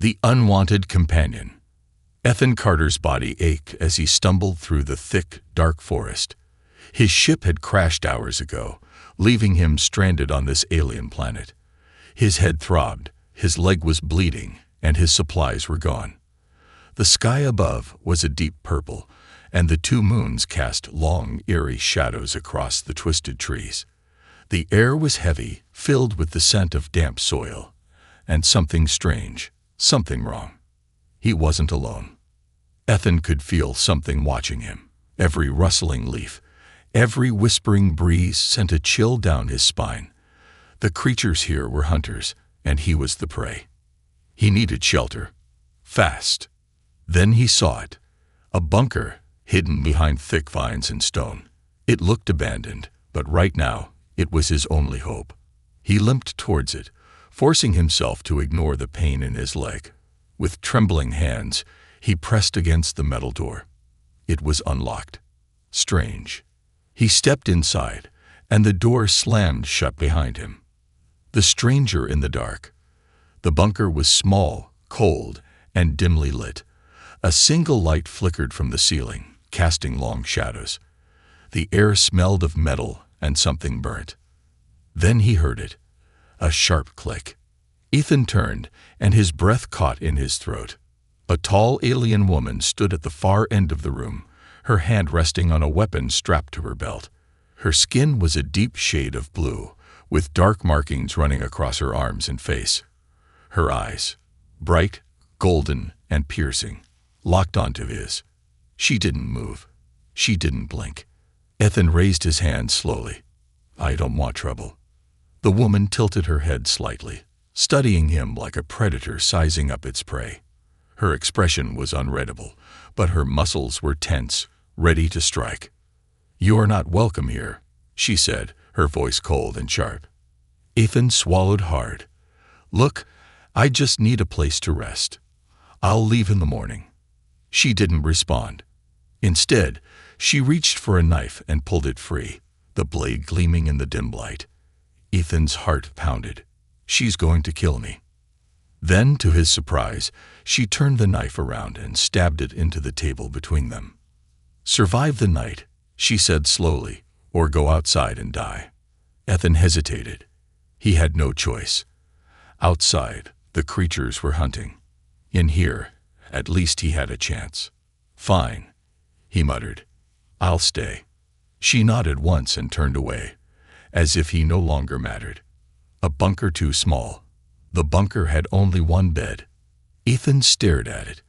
The unwanted companion. Ethan Carter's body ached as he stumbled through the thick, dark forest. His ship had crashed hours ago, leaving him stranded on this alien planet. His head throbbed, his leg was bleeding, and his supplies were gone. The sky above was a deep purple, and the two moons cast long, eerie shadows across the twisted trees. The air was heavy, filled with the scent of damp soil, and something strange, something wrong. He wasn't alone. Ethan could feel something watching him. Every rustling leaf, every whispering breeze sent a chill down his spine. The creatures here were hunters, and he was the prey. He needed shelter. Fast. Then he saw it. A bunker, hidden behind thick vines and stone. It looked abandoned, but right now, it was his only hope. He limped towards it, forcing himself to ignore the pain in his leg. With trembling hands, he pressed against the metal door. It was unlocked. Strange. He stepped inside, and the door slammed shut behind him. The stranger in the dark. The bunker was small, cold, and dimly lit. A single light flickered from the ceiling, casting long shadows. The air smelled of metal and something burnt. Then he heard it. A sharp click. Ethan turned, and his breath caught in his throat. A tall alien woman stood at the far end of the room, her hand resting on a weapon strapped to her belt. Her skin was a deep shade of blue, with dark markings running across her arms and face. Her eyes, bright, golden, and piercing, locked onto his. She didn't move. She didn't blink. Ethan raised his hand slowly. "I don't want trouble." The woman tilted her head slightly, studying him like a predator sizing up its prey. Her expression was unreadable, but her muscles were tense, ready to strike. "You are not welcome here," she said, her voice cold and sharp. Ethan swallowed hard. "Look, I just need a place to rest. I'll leave in the morning." She didn't respond. Instead, she reached for a knife and pulled it free, the blade gleaming in the dim light. Ethan's heart pounded. She's going to kill me. Then, to his surprise, she turned the knife around and stabbed it into the table between them. "Survive the night," she said slowly, "or go outside and die." Ethan hesitated. He had no choice. Outside, the creatures were hunting. In here, at least he had a chance. "Fine," he muttered. "I'll stay." She nodded once and turned away, as if he no longer mattered. A bunker too small. The bunker had only one bed. Ethan stared at it.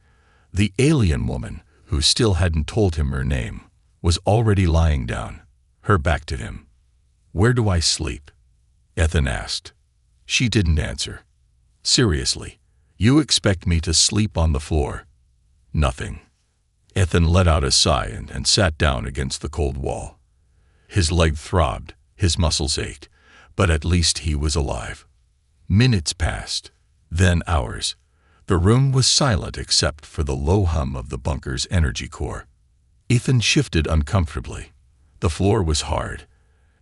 The alien woman, who still hadn't told him her name, was already lying down, her back to him. "Where do I sleep?" Ethan asked. She didn't answer. "Seriously, you expect me to sleep on the floor?" "Nothing." Ethan let out a sigh and sat down against the cold wall. His leg throbbed, his muscles ached, but at least he was alive. Minutes passed, then hours. The room was silent except for the low hum of the bunker's energy core. Ethan shifted uncomfortably. The floor was hard,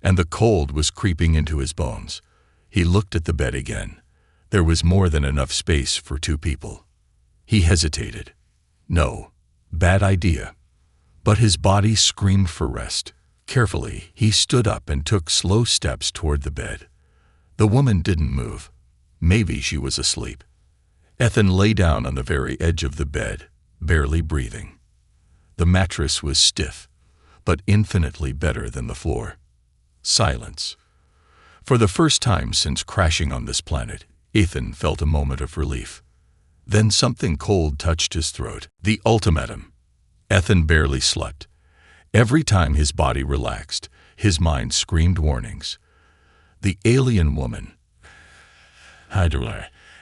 and the cold was creeping into his bones. He looked at the bed again. There was more than enough space for two people. He hesitated. No, bad idea. But his body screamed for rest. Carefully, he stood up and took slow steps toward the bed. The woman didn't move. Maybe she was asleep. Ethan lay down on the very edge of the bed, barely breathing. The mattress was stiff, but infinitely better than the floor. Silence. For the first time since crashing on this planet, Ethan felt a moment of relief. Then something cold touched his throat. The ultimatum. Ethan barely slept. Every time his body relaxed, his mind screamed warnings. The alien woman,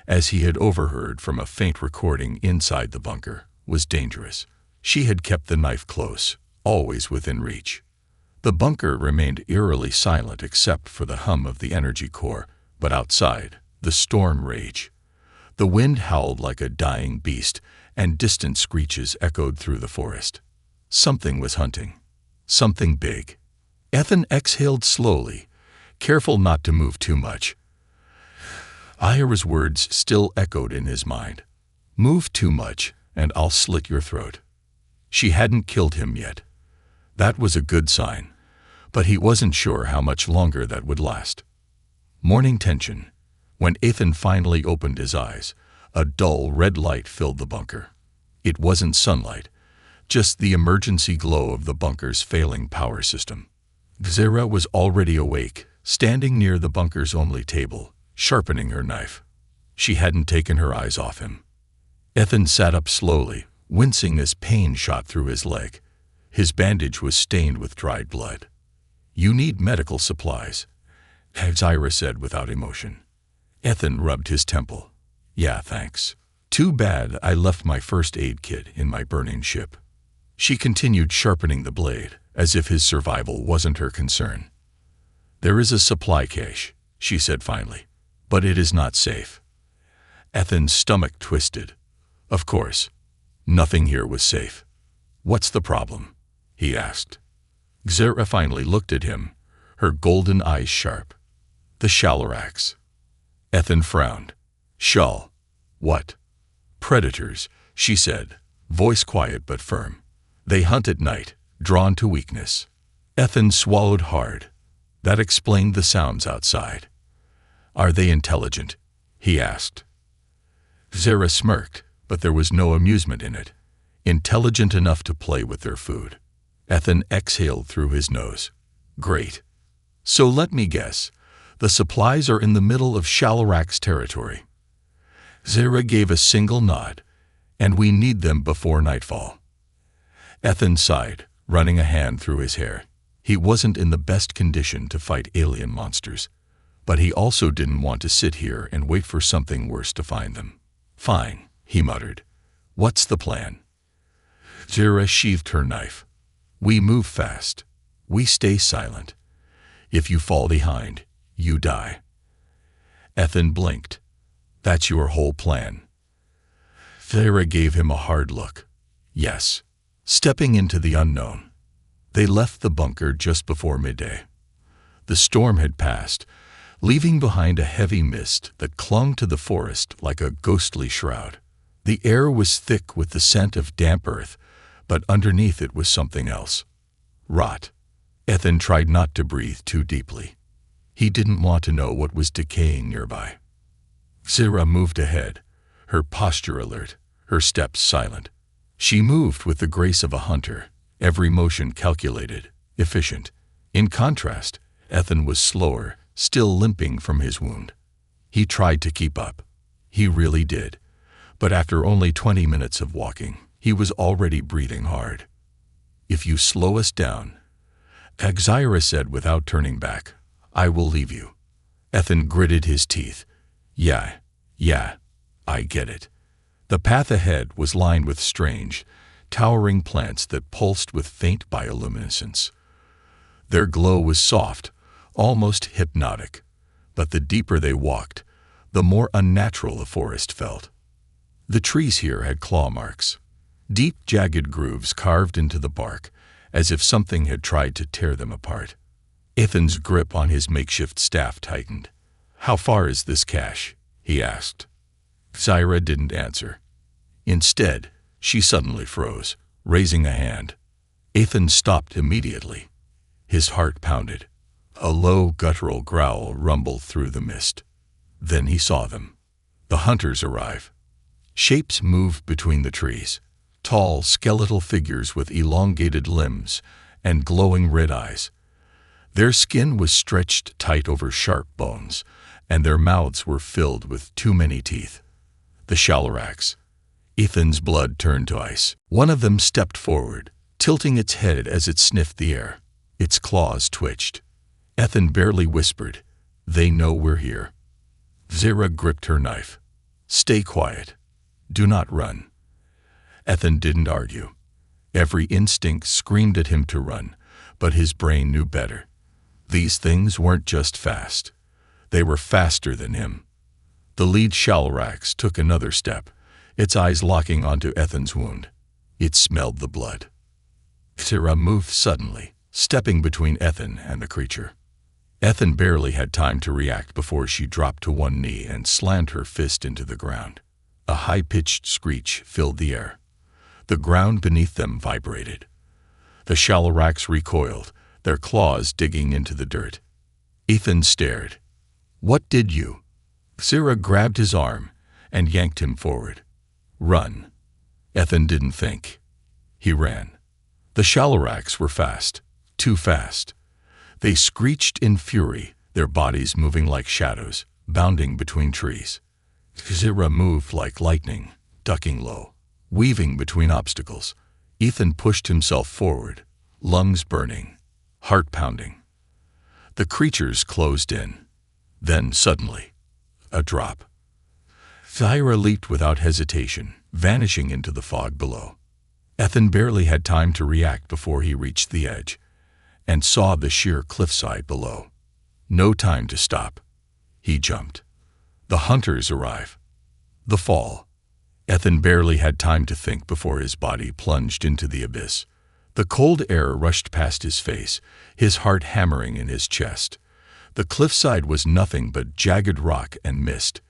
as he had overheard from a faint recording inside the bunker, was dangerous. She had kept the knife close, always within reach. The bunker remained eerily silent except for the hum of the energy core, but outside, the storm raged. The wind howled like a dying beast, and distant screeches echoed through the forest. Something was hunting. Something big. Ethan exhaled slowly, careful not to move too much. Ira's words still echoed in his mind. Move too much, and I'll slit your throat. She hadn't killed him yet. That was a good sign, but he wasn't sure how much longer that would last. Morning tension. When Ethan finally opened his eyes, a dull red light filled the bunker. It wasn't sunlight, just the emergency glow of the bunker's failing power system. Zara was already awake, standing near the bunker's only table, sharpening her knife. She hadn't taken her eyes off him. Ethan sat up slowly, wincing as pain shot through his leg. His bandage was stained with dried blood. "You need medical supplies," Zara said without emotion. Ethan rubbed his temple. "Yeah, thanks. Too bad I left my first aid kit in my burning ship." She continued sharpening the blade, as if his survival wasn't her concern. "There is a supply cache," she said finally, "but it is not safe." Ethan's stomach twisted. Of course, nothing here was safe. "What's the problem?" he asked. Zara finally looked at him, her golden eyes sharp. "The Shalarax." Ethan frowned. "Shal? What?" "Predators," she said, voice quiet but firm. "They hunt at night, drawn to weakness." Ethan swallowed hard. That explained the sounds outside. "Are they intelligent?" he asked. Zara smirked, but there was no amusement in it. "Intelligent enough to play with their food." Ethan exhaled through his nose. "Great. So let me guess. The supplies are in the middle of Shalarax territory." Zara gave a single nod. "And we need them before nightfall." Ethan sighed, running a hand through his hair. He wasn't in the best condition to fight alien monsters, but he also didn't want to sit here and wait for something worse to find them. "Fine," he muttered. "What's the plan?" Zara sheathed her knife. "We move fast. We stay silent. If you fall behind, you die." Ethan blinked. "That's your whole plan?" Zara gave him a hard look. "Yes." Stepping into the unknown. They left the bunker just before midday. The storm had passed, leaving behind a heavy mist that clung to the forest like a ghostly shroud. The air was thick with the scent of damp earth, but underneath it was something else. Rot. Ethan tried not to breathe too deeply. He didn't want to know what was decaying nearby. Zara moved ahead, her posture alert, her steps silent. She moved with the grace of a hunter, every motion calculated, efficient. In contrast, Ethan was slower, still limping from his wound. He tried to keep up. He really did. But after only 20 minutes of walking, he was already breathing hard. "If you slow us down," Zara said without turning back, "I will leave you." Ethan gritted his teeth. Yeah, I get it." The path ahead was lined with strange, towering plants that pulsed with faint bioluminescence. Their glow was soft, almost hypnotic, but the deeper they walked, the more unnatural the forest felt. The trees here had claw marks, deep jagged grooves carved into the bark, as if something had tried to tear them apart. Ethan's grip on his makeshift staff tightened. "How far is this cache?" he asked. Zara didn't answer. Instead, she suddenly froze, raising a hand. Ethan stopped immediately. His heart pounded. A low, guttural growl rumbled through the mist. Then he saw them. The hunters arrive. Shapes moved between the trees. Tall, skeletal figures with elongated limbs and glowing red eyes. Their skin was stretched tight over sharp bones, and their mouths were filled with too many teeth. The Shalarax. Ethan's blood turned to ice. One of them stepped forward, tilting its head as it sniffed the air. Its claws twitched. Ethan barely whispered, "They know we're here." Zara gripped her knife. "Stay quiet. Do not run." Ethan didn't argue. Every instinct screamed at him to run, but his brain knew better. These things weren't just fast. They were faster than him. The lead Shalarax took another step, its eyes locking onto Ethan's wound. It smelled the blood. Zara moved suddenly, stepping between Ethan and the creature. Ethan barely had time to react before she dropped to one knee and slammed her fist into the ground. A high-pitched screech filled the air. The ground beneath them vibrated. The shallow racks recoiled, their claws digging into the dirt. Ethan stared. "What did you?" Sarah grabbed his arm and yanked him forward. "Run." Ethan didn't think. He ran. The shallow racks were fast, too fast. They screeched in fury, their bodies moving like shadows, bounding between trees. Sarah moved like lightning, ducking low, weaving between obstacles. Ethan pushed himself forward, lungs burning, heart pounding. The creatures closed in. Then, suddenly, a drop. Sarah leaped without hesitation, vanishing into the fog below. Ethan barely had time to react before he reached the edge and saw the sheer cliffside below. No time to stop. He jumped. The hunters arrive. The fall. Ethan barely had time to think before his body plunged into the abyss. The cold air rushed past his face, his heart hammering in his chest. The cliffside was nothing but jagged rock and mist.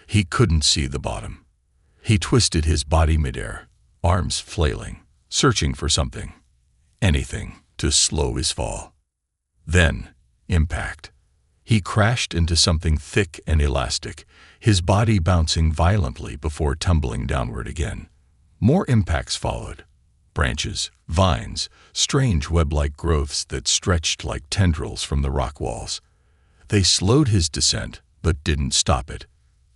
He couldn't see the bottom. He twisted his body midair, arms flailing, searching for something, anything, to slow his fall. Then, impact. He crashed into something thick and elastic, his body bouncing violently before tumbling downward again. More impacts followed. Branches, vines, strange web-like growths that stretched like tendrils from the rock walls. They slowed his descent, but didn't stop it.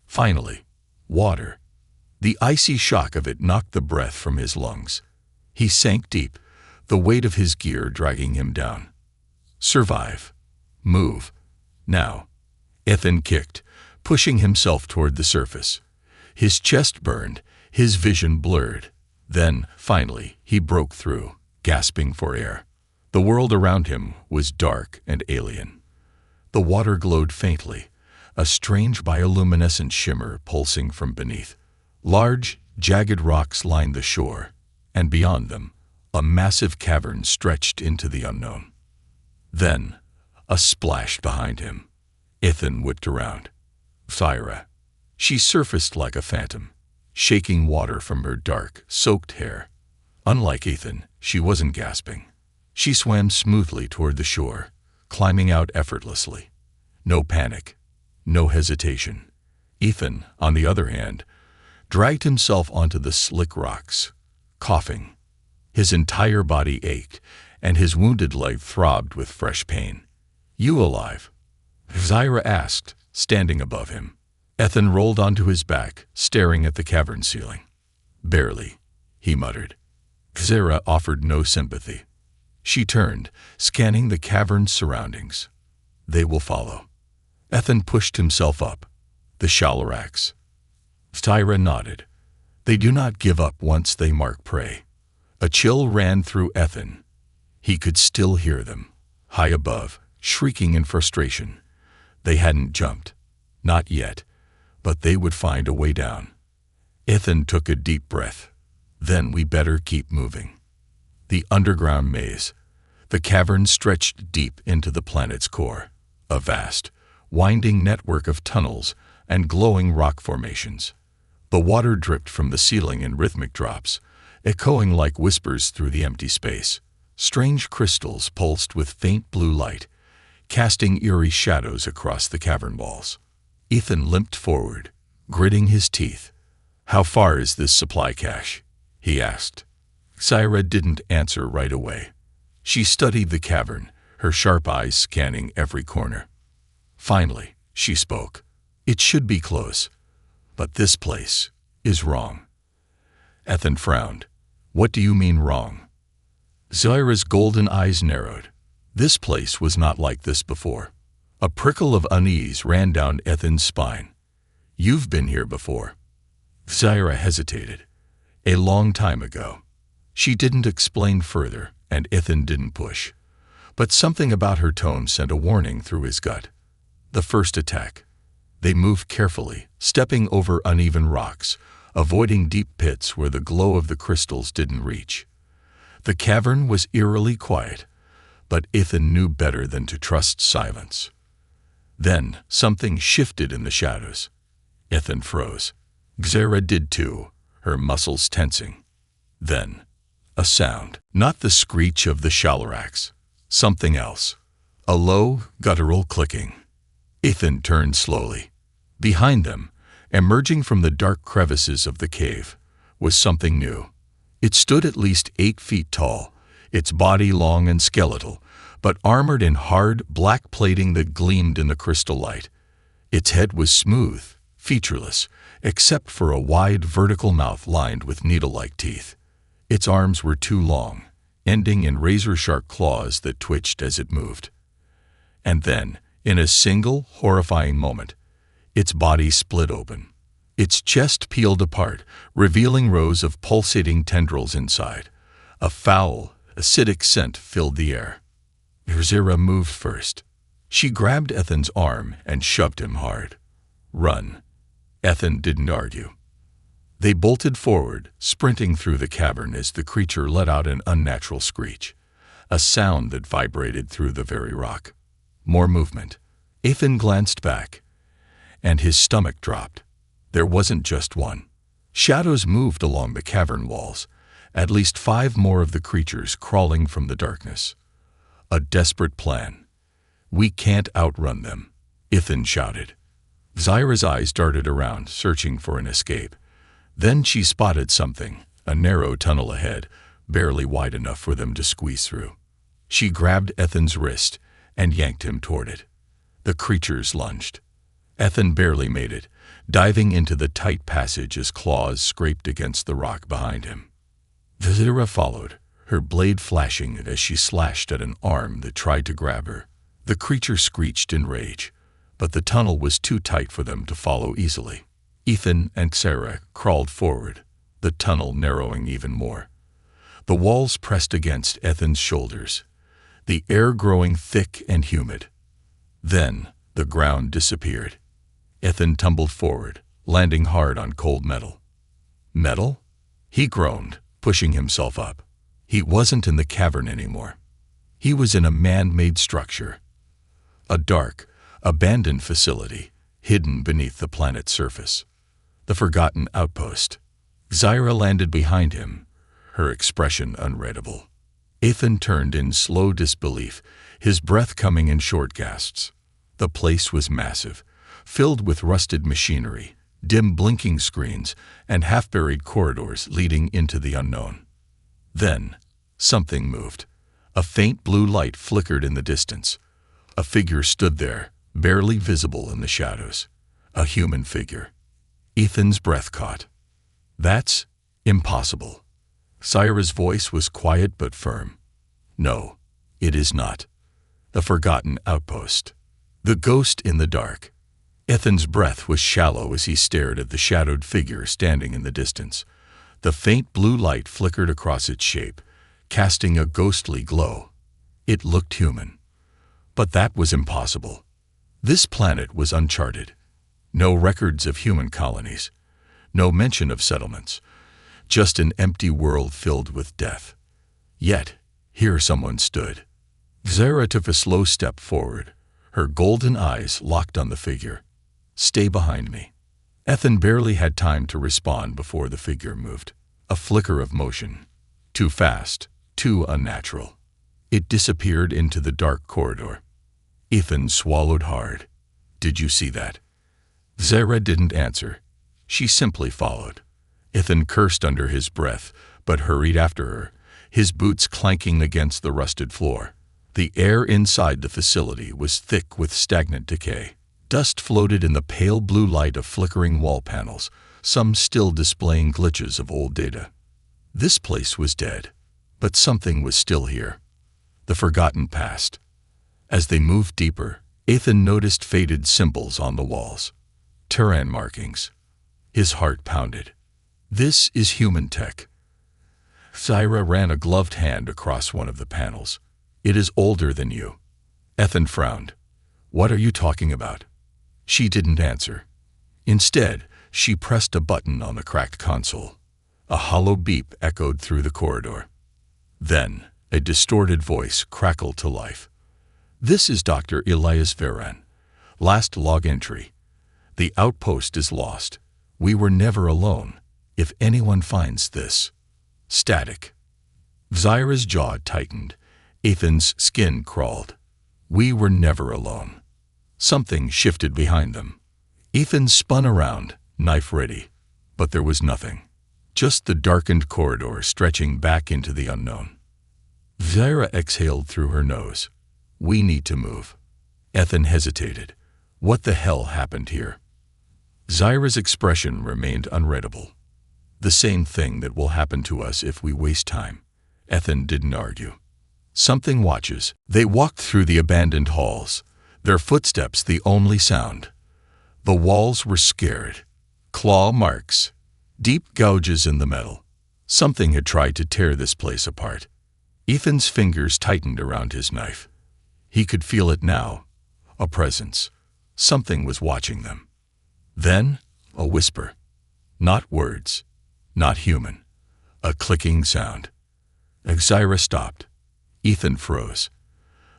Finally, water. The icy shock of it knocked the breath from his lungs. He sank deep, the weight of his gear dragging him down. Survive. Move. Now. Ethan kicked, pushing himself toward the surface. His chest burned, his vision blurred. Then, finally, he broke through, gasping for air. The world around him was dark and alien. The water glowed faintly, a strange bioluminescent shimmer pulsing from beneath. Large, jagged rocks lined the shore, and beyond them, a massive cavern stretched into the unknown. Then, a splash behind him. Ethan whipped around. Sarah. She surfaced like a phantom, shaking water from her dark, soaked hair. Unlike Ethan, she wasn't gasping. She swam smoothly toward the shore, climbing out effortlessly. No panic, no hesitation. Ethan, on the other hand, dragged himself onto the slick rocks, coughing. His entire body ached, and his wounded leg throbbed with fresh pain. "You alive?" Sarah asked, standing above him. Ethan rolled onto his back, staring at the cavern ceiling. "Barely," he muttered. Sarah offered no sympathy. She turned, scanning the cavern's surroundings. "They will follow." Ethan pushed himself up. The shallow racks. Sarah nodded. They do not give up once they mark prey. A chill ran through Ethan. He could still hear them, high above, shrieking in frustration. They hadn't jumped. Not yet. But they would find a way down. Ethan took a deep breath. Then we better keep moving. The underground maze. The cavern stretched deep into the planet's core. A vast, winding network of tunnels and glowing rock formations. The water dripped from the ceiling in rhythmic drops, echoing like whispers through the empty space. Strange crystals pulsed with faint blue light, casting eerie shadows across the cavern walls. Ethan limped forward, gritting his teeth. "How far is this supply cache?" he asked. Sarah didn't answer right away. She studied the cavern, her sharp eyes scanning every corner. Finally, she spoke. "It should be close, but this place is wrong." Ethan frowned. "What do you mean wrong?" Sarah's golden eyes narrowed. This place was not like this before. A prickle of unease ran down Ethan's spine. "You've been here before." Sarah hesitated. "A long time ago." She didn't explain further, and Ethan didn't push. But something about her tone sent a warning through his gut. The first attack. They moved carefully, stepping over uneven rocks, avoiding deep pits where the glow of the crystals didn't reach. The cavern was eerily quiet, but Ethan knew better than to trust silence. Then something shifted in the shadows. Ethan froze. Xera did too, her muscles tensing. Then, a sound. Not the screech of the Shalarax. Something else. A low, guttural clicking. Ethan turned slowly. Behind them, emerging from the dark crevices of the cave, was something new. It stood at least 8 feet tall, its body long and skeletal, but armored in hard, black plating that gleamed in the crystal light. Its head was smooth, featureless, except for a wide, vertical mouth lined with needle-like teeth. Its arms were too long, ending in razor-sharp claws that twitched as it moved. And then, in a single, horrifying moment, its body split open. Its chest peeled apart, revealing rows of pulsating tendrils inside. A foul, acidic scent filled the air. Xera moved first. She grabbed Ethan's arm and shoved him hard. "Run." Ethan didn't argue. They bolted forward, sprinting through the cavern as the creature let out an unnatural screech, a sound that vibrated through the very rock. More movement. Ethan glanced back, and his stomach dropped. There wasn't just one. Shadows moved along the cavern walls, at least 5 more of the creatures crawling from the darkness. A desperate plan. "We can't outrun them," Ethan shouted. Xera's eyes darted around, searching for an escape. Then she spotted something, a narrow tunnel ahead, barely wide enough for them to squeeze through. She grabbed Ethan's wrist and yanked him toward it. The creatures lunged. Ethan barely made it, diving into the tight passage as claws scraped against the rock behind him. Xera followed, her blade flashing as she slashed at an arm that tried to grab her. The creature screeched in rage, but the tunnel was too tight for them to follow easily. Ethan and Xera crawled forward, the tunnel narrowing even more. The walls pressed against Ethan's shoulders, the air growing thick and humid. Then the ground disappeared. Ethan tumbled forward, landing hard on cold metal. "Metal?" He groaned, pushing himself up. He wasn't in the cavern anymore. He was in a man-made structure. A dark, abandoned facility, hidden beneath the planet's surface. The forgotten outpost. Xera landed behind him, her expression unreadable. Ethan turned in slow disbelief, his breath coming in short gasps. The place was massive, filled with rusted machinery, dim blinking screens, and half-buried corridors leading into the unknown. Then, something moved. A faint blue light flickered in the distance. A figure stood there, barely visible in the shadows. A human figure. Ethan's breath caught. "That's impossible." Xera's voice was quiet but firm. "No, it is not. The forgotten outpost. The ghost in the dark." Ethan's breath was shallow as he stared at the shadowed figure standing in the distance. The faint blue light flickered across its shape, casting a ghostly glow. It looked human. But that was impossible. This planet was uncharted. No records of human colonies. No mention of settlements. Just an empty world filled with death. Yet, here someone stood. Xera took a slow step forward, her golden eyes locked on the figure. "Stay behind me." Ethan barely had time to respond before the figure moved. A flicker of motion. Too fast, too unnatural. It disappeared into the dark corridor. Ethan swallowed hard. "Did you see that?" Xera didn't answer. She simply followed. Ethan cursed under his breath, but hurried after her, his boots clanking against the rusted floor. The air inside the facility was thick with stagnant decay. Dust floated in the pale blue light of flickering wall panels, some still displaying glitches of old data. This place was dead, but something was still here. The forgotten past. As they moved deeper, Ethan noticed faded symbols on the walls. Terran markings. His heart pounded. This is human tech. Xera ran a gloved hand across one of the panels. "It is older than you." Ethan frowned. "What are you talking about?" She didn't answer. Instead, she pressed a button on the cracked console. A hollow beep echoed through the corridor. Then, a distorted voice crackled to life. "This is Dr. Elias Veran. Last log entry. The outpost is lost. We were never alone. If anyone finds this. Static. Zyra's jaw tightened. Ethan's skin crawled. We were never alone. Something shifted behind them. Ethan spun around, knife ready. But there was nothing. Just the darkened corridor stretching back into the unknown. Zyra exhaled through her nose. We need to move. Ethan hesitated. What the hell happened here? Zyra's expression remained unreadable. The same thing that will happen to us if we waste time. Ethan didn't argue. Something watches. They walked through the abandoned halls, their footsteps the only sound. The walls were scared. Claw marks. Deep gouges in the metal. Something had tried to tear this place apart. Ethan's fingers tightened around his knife. He could feel it now. A presence. Something was watching them. Then, a whisper. Not words. Not human. A clicking sound. Zyra stopped. Ethan froze.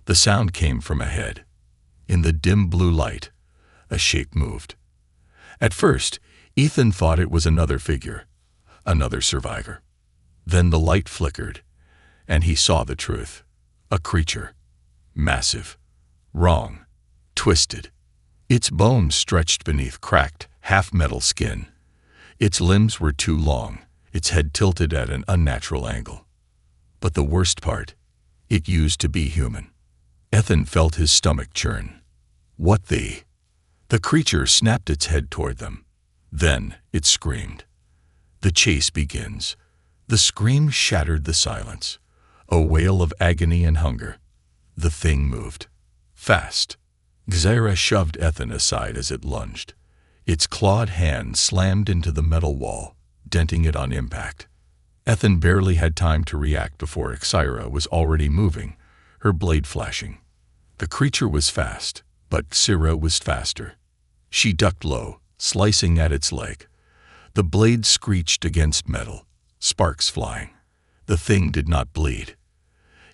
The sound came from ahead. In the dim blue light, a shape moved. At first, Ethan thought it was another figure, another survivor. Then the light flickered, and he saw the truth. A creature. Massive. Wrong. Twisted. Its bones stretched beneath cracked, half-metal skin. Its limbs were too long, its head tilted at an unnatural angle. But the worst part, it used to be human. Ethan felt his stomach churn. What the? The creature snapped its head toward them. Then it screamed. The chase begins. The scream shattered the silence. A wail of agony and hunger. The thing moved. Fast. Zyra shoved Ethan aside as it lunged. Its clawed hand slammed into the metal wall, denting it on impact. Ethan barely had time to react before Zyra was already moving, her blade flashing. The creature was fast, but Zyra was faster. She ducked low, slicing at its leg. The blade screeched against metal, sparks flying. The thing did not bleed.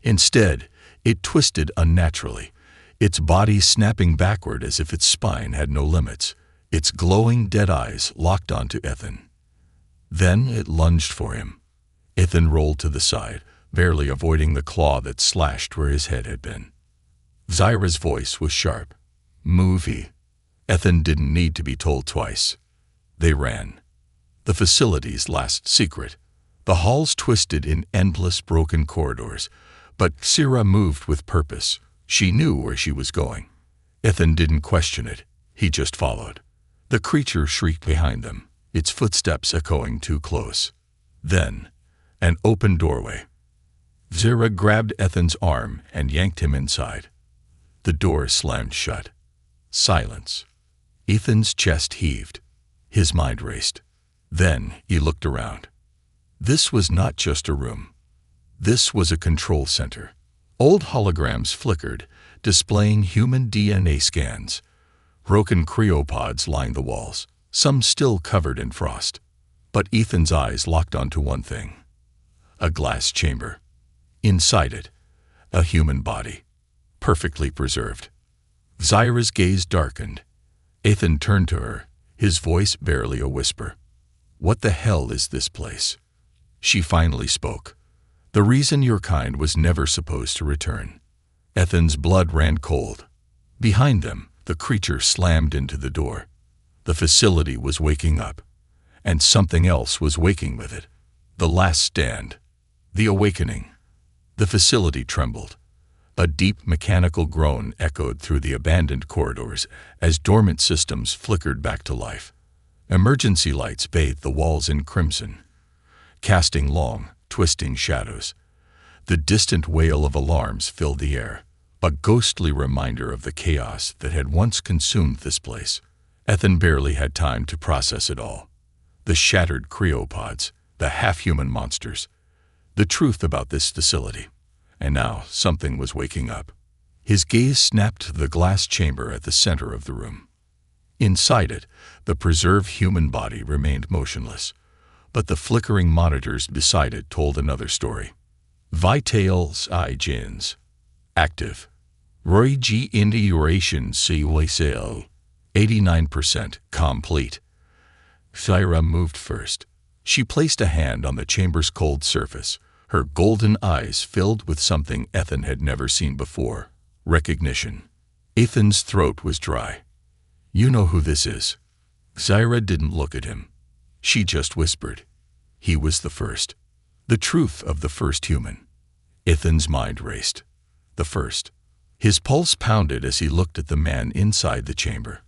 Instead, it twisted unnaturally, its body snapping backward as if its spine had no limits, its glowing dead eyes locked onto Ethan. Then it lunged for him. Ethan rolled to the side, barely avoiding the claw that slashed where his head had been. Zyra's voice was sharp. Movie. Ethan didn't need to be told twice. They ran. The facility's last secret. The halls twisted in endless broken corridors, but Zyra moved with purpose. She knew where she was going. Ethan didn't question it. He just followed. The creature shrieked behind them, its footsteps echoing too close. Then, an open doorway. Zyra grabbed Ethan's arm and yanked him inside. The door slammed shut. Silence. Ethan's chest heaved. His mind raced. Then he looked around. This was not just a room. This was a control center. Old holograms flickered, displaying human DNA scans. Broken cryopods lined the walls, some still covered in frost. But Ethan's eyes locked onto one thing. A glass chamber. Inside it, a human body, perfectly preserved. Zyra's gaze darkened. Ethan turned to her, his voice barely a whisper. What the hell is this place? She finally spoke. The reason your kind was never supposed to return. Ethan's blood ran cold. Behind them, the creature slammed into the door. The facility was waking up, and something else was waking with it. The last stand. The awakening. The facility trembled. A deep mechanical groan echoed through the abandoned corridors as dormant systems flickered back to life. Emergency lights bathed the walls in crimson, casting long, twisting shadows. The distant wail of alarms filled the air, a ghostly reminder of the chaos that had once consumed this place. Ethan barely had time to process it all. The shattered cryopods, the half-human monsters, the truth about this facility. And now something was waking up. His gaze snapped to the glass chamber at the center of the room. Inside it, the preserved human body remained motionless, but the flickering monitors beside it told another story. Vitals I gens. Active. Roy G Induration C Wasel. 89% complete. Zyra moved first. She placed a hand on the chamber's cold surface, her golden eyes filled with something Ethan had never seen before: recognition. Ethan's throat was dry. "You know who this is?" Zyra didn't look at him. She just whispered. He was the first. The truth of the first human. Ethan's mind raced. The first. His pulse pounded as he looked at the man inside the chamber.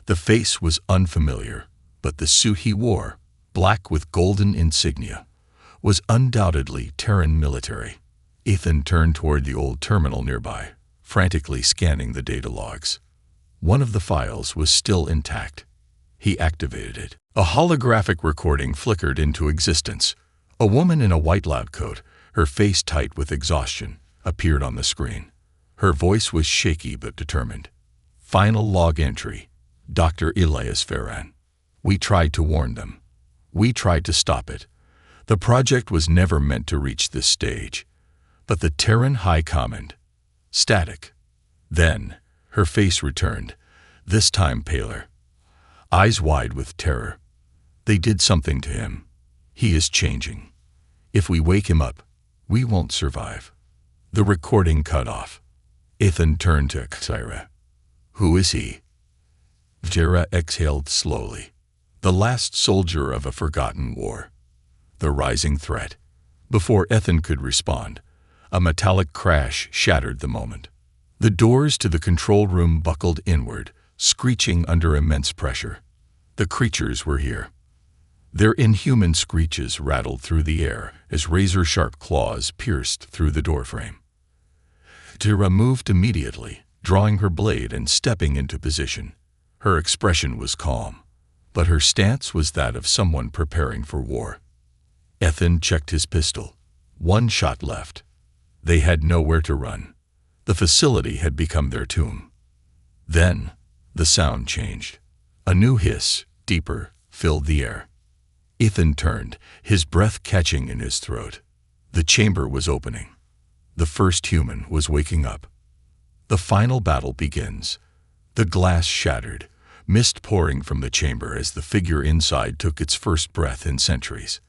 The face was unfamiliar, but the suit he wore, black with golden insignia, was undoubtedly Terran military. Ethan turned toward the old terminal nearby, frantically scanning the data logs. One of the files was still intact. He activated it. A holographic recording flickered into existence. A woman in a white lab coat, her face tight with exhaustion, appeared on the screen. Her voice was shaky but determined. Final log entry. Dr. Elias Ferran. "We tried to warn them. We tried to stop it. The project was never meant to reach this stage." But the Terran High Command. Static. Then, her face returned, this time paler. Eyes wide with terror. "They did something to him. He is changing. If we wake him up, we won't survive." The recording cut off. Ethan turned to Zyra. "Who is he?" Zyra exhaled slowly. The last soldier of a forgotten war. The rising threat. Before Ethan could respond, a metallic crash shattered the moment. The doors to the control room buckled inward, screeching under immense pressure. The creatures were here. Their inhuman screeches rattled through the air as razor-sharp claws pierced through the doorframe. Zyra moved immediately, drawing her blade and stepping into position. Her expression was calm, but her stance was that of someone preparing for war. Ethan checked his pistol. One shot left. They had nowhere to run. The facility had become their tomb. Then, the sound changed. A new hiss, deeper, filled the air. Ethan turned, his breath catching in his throat. The chamber was opening. The first human was waking up. The final battle begins. The glass shattered, mist pouring from the chamber as the figure inside took its first breath in centuries.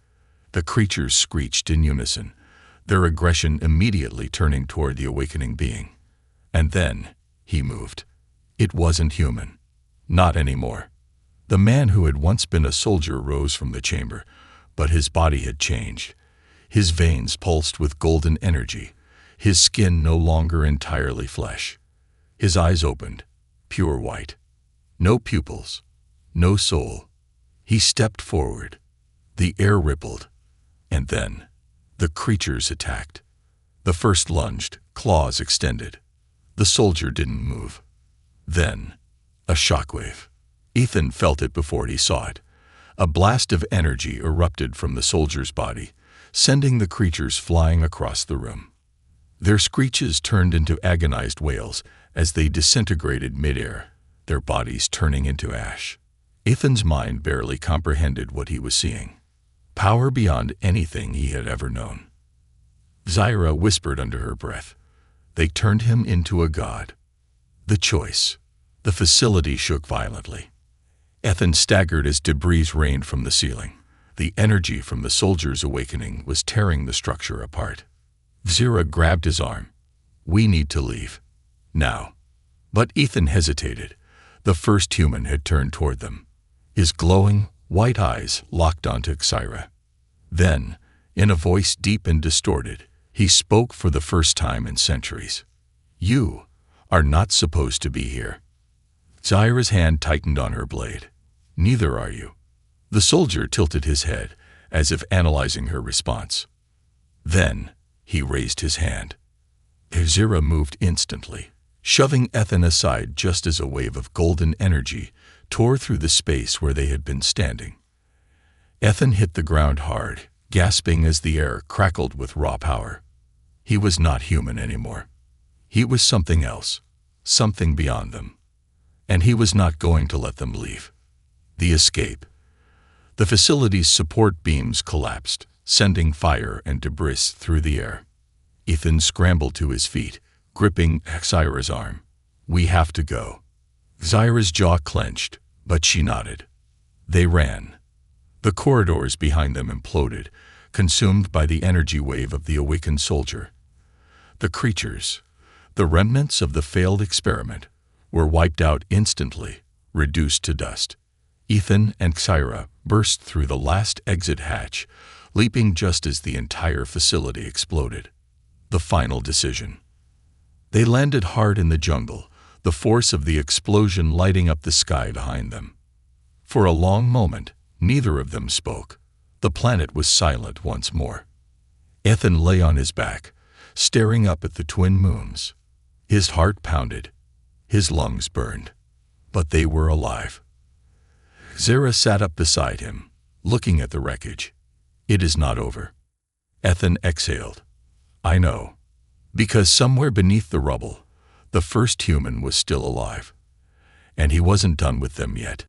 The creatures screeched in unison, their aggression immediately turning toward the awakening being. And then, he moved. It wasn't human. Not anymore. The man who had once been a soldier rose from the chamber, but his body had changed. His veins pulsed with golden energy, his skin no longer entirely flesh. His eyes opened, pure white. No pupils, no soul. He stepped forward. The air rippled. And then, the creatures attacked. The first lunged, claws extended. The soldier didn't move. Then, a shockwave. Ethan felt it before he saw it. A blast of energy erupted from the soldier's body, sending the creatures flying across the room. Their screeches turned into agonized wails as they disintegrated midair, their bodies turning into ash. Ethan's mind barely comprehended what he was seeing. Power beyond anything he had ever known. Zyra whispered under her breath. They turned him into a god. The choice. The facility shook violently. Ethan staggered as debris rained from the ceiling. The energy from the soldier's awakening was tearing the structure apart. Zyra grabbed his arm. "We need to leave. Now." But Ethan hesitated. The first human had turned toward them. His glowing, white eyes locked onto Zyra. Then, in a voice deep and distorted, he spoke for the first time in centuries. "You are not supposed to be here." Zyra's hand tightened on her blade. "Neither are you." The soldier tilted his head, as if analyzing her response. Then, he raised his hand. Zyra moved instantly, shoving Ethan aside just as a wave of golden energy tore through the space where they had been standing. Ethan hit the ground hard, gasping as the air crackled with raw power. He was not human anymore. He was something else, something beyond them. And he was not going to let them leave. The escape. The facility's support beams collapsed, sending fire and debris through the air. Ethan scrambled to his feet, gripping Zyra's arm. "We have to go." Zyra's jaw clenched, but she nodded. They ran, The corridors behind them imploded, consumed by the energy wave of the awakened soldier. The creatures, the remnants of the failed experiment, were wiped out instantly, reduced to dust. Ethan and Xyra burst through the last exit hatch, leaping just as the entire facility exploded. The final decision. They landed hard in the jungle, the force of the explosion lighting up the sky behind them. For a long moment, neither of them spoke. The planet was silent once more. Ethan lay on his back, staring up at the twin moons. His heart pounded. His lungs burned. But they were alive. Xyra sat up beside him, looking at the wreckage. It is not over. Ethan exhaled. I know. Because somewhere beneath the rubble, the first human was still alive. And he wasn't done with them yet.